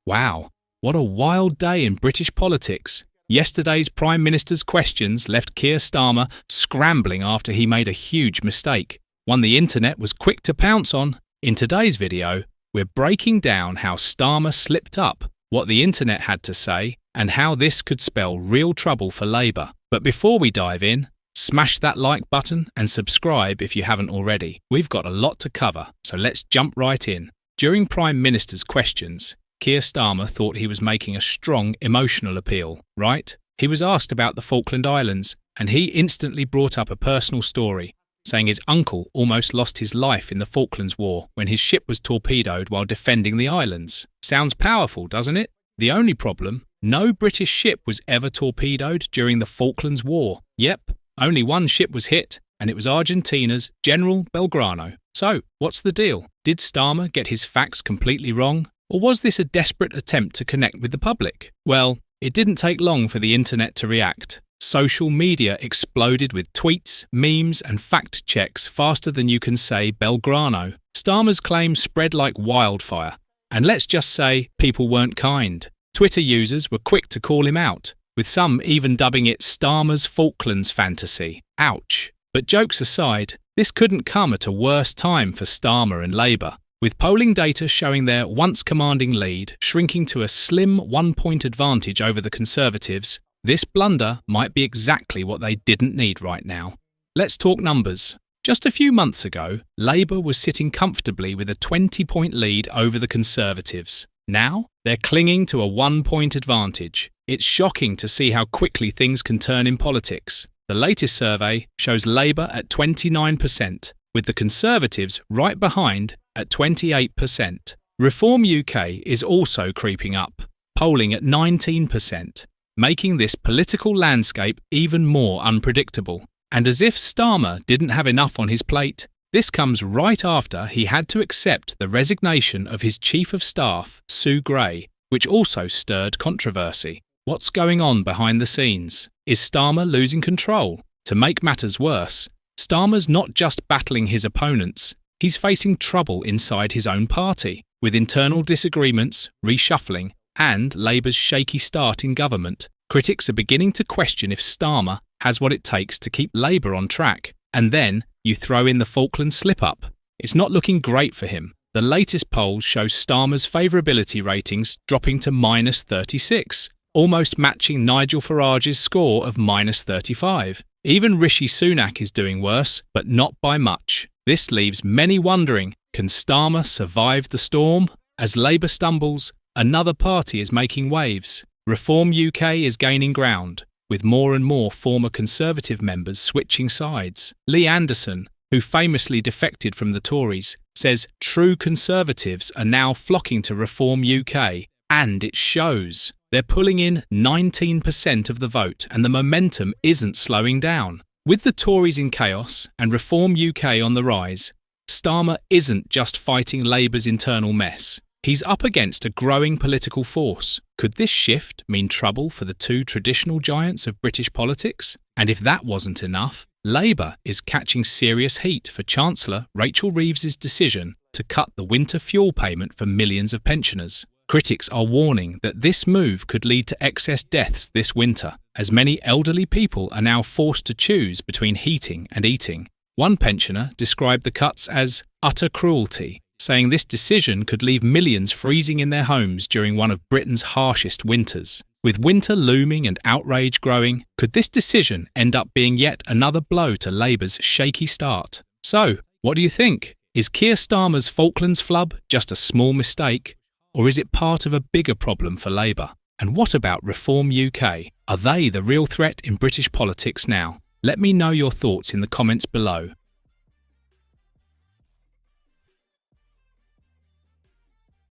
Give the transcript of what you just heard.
Wow, what a wild day in British politics. Yesterday's Prime Minister's questions left Keir Starmer scrambling after he made a huge mistake, one the internet was quick to pounce on. In today's video, we're breaking down how Starmer slipped up, what the internet had to say, and how this could spell real trouble for Labour. But before we dive in, smash that like button and subscribe if you haven't already. We've got a lot to cover, so let's jump right in. During Prime Minister's questions, Keir Starmer thought he was making a strong emotional appeal, right? He was asked about the Falkland Islands, and he instantly brought up a personal story, saying his uncle almost lost his life in the Falklands War when his ship was torpedoed while defending the islands. Sounds powerful, doesn't it? The only problem, no British ship was ever torpedoed during the Falklands War. Yep, only one ship was hit, and it was Argentina's General Belgrano. So, what's the deal? Did Starmer get his facts completely wrong? Or was this a desperate attempt to connect with the public? Well, it didn't take long for the internet to react. Social media exploded with tweets, memes, and fact checks faster than you can say Belgrano. Starmer's claims spread like wildfire. And let's just say, people weren't kind. Twitter users were quick to call him out, with some even dubbing it Starmer's Falklands fantasy. Ouch. But jokes aside, this couldn't come at a worse time for Starmer and Labour, with polling data showing their once commanding lead shrinking to a slim 1-point advantage over the Conservatives. This blunder might be exactly what they didn't need right now. Let's talk numbers. Just a few months ago, Labour was sitting comfortably with a 20-point lead over the Conservatives. Now, they're clinging to a 1-point advantage. It's shocking to see how quickly things can turn in politics. The latest survey shows Labour at 29%, with the Conservatives right behind at 28%. Reform UK is also creeping up, polling at 19%, making this political landscape even more unpredictable. And as if Starmer didn't have enough on his plate, this comes right after he had to accept the resignation of his Chief of Staff, Sue Gray, which also stirred controversy. What's going on behind the scenes? Is Starmer losing control? To make matters worse, Starmer's not just battling his opponents, he's facing trouble inside his own party, with internal disagreements, reshuffling, and Labour's shaky start in government. Critics are beginning to question if Starmer has what it takes to keep Labour on track. And then you throw in the Falklands slip-up. It's not looking great for him. The latest polls show Starmer's favourability ratings dropping to -36, almost matching Nigel Farage's score of -35. Even Rishi Sunak is doing worse, but not by much. This leaves many wondering, can Starmer survive the storm? As Labour stumbles, another party is making waves. Reform UK is gaining ground, with more and more former Conservative members switching sides. Lee Anderson, who famously defected from the Tories, says true Conservatives are now flocking to Reform UK, and it shows. They're pulling in 19% of the vote, and the momentum isn't slowing down. With the Tories in chaos and Reform UK on the rise, Starmer isn't just fighting Labour's internal mess. He's up against a growing political force. Could this shift mean trouble for the two traditional giants of British politics? And if that wasn't enough, Labour is catching serious heat for Chancellor Rachel Reeves's decision to cut the winter fuel payment for millions of pensioners. Critics are warning that this move could lead to excess deaths this winter, as many elderly people are now forced to choose between heating and eating. One pensioner described the cuts as utter cruelty, saying this decision could leave millions freezing in their homes during one of Britain's harshest winters. With winter looming and outrage growing, could this decision end up being yet another blow to Labour's shaky start? So, what do you think? Is Keir Starmer's Falklands flub just a small mistake? Or is it part of a bigger problem for Labour? And what about Reform UK? Are they the real threat in British politics now? Let me know your thoughts in the comments below.